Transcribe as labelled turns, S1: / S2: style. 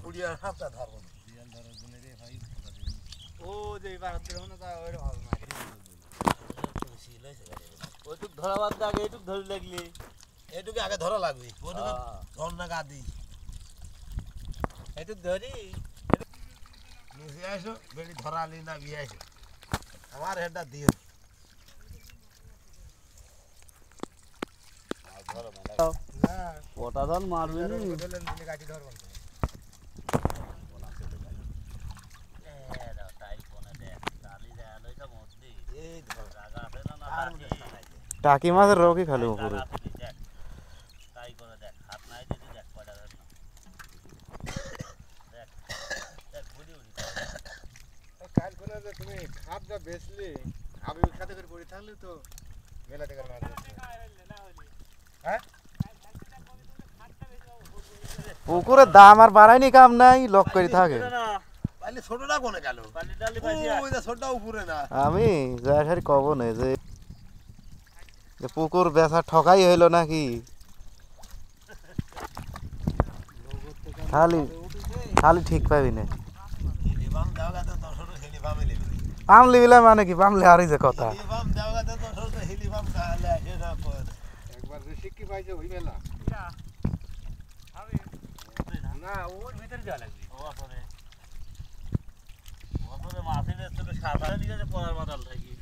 S1: পুড়িয়া হাতটা ধরবো না
S2: রিয়াল ধরার জন্য রে ভাই
S3: ও যে এবার ধরো না তা ওই হবে মারি ওইটুক ধরা বাদ আগে এইটুক ধরে লাগলি
S1: এইটুকু আগে ধরা লাগবে ওইটুকু ধর না গা দিই
S3: এইটুক ধরি
S1: নিচে আসো বেড়ি ধরা আলি না বিয়ে আসো আমার হেডটা দিও
S3: না ওটা ধর মারবে নি
S1: গাড়ি ধরবো
S4: টাকি মাছের রোগই খালি উপরে
S2: কাল কোনা যে তুমি খাপটা বেচলি আমি ওই খাতে করে পড়ে থাকলে তো মেলা টাকার মাছ হ্যাঁ
S4: পুকুরের দাম আর বাড়ায়নি কাম নাই লক করে থাকে
S1: পালি ছোটটা কোনে গেল ওই যে ছোটটা উপরে না
S4: আমি যাই সারি কব না যে পুকুর বেচা ঠকাই হইল নাকি খালি খালি ঠিক পাবি না
S1: হেলিবাম দাও গাতে তো ছোট হেলিবামে লেবে
S4: পাম লিবিলা মানে কি পামলে হারি যে কথা
S1: হেলিবাম দাও গাতে তো ছোট হেলিবাম কালে আসে না পড়ে
S2: একবার যে শিক্ষি পাইছে ওই মেলা
S3: না ওর ভিতরে যা লাগবে ও আসলে মাছের তো সাদা দিকে পড়ার মাথাল থাকি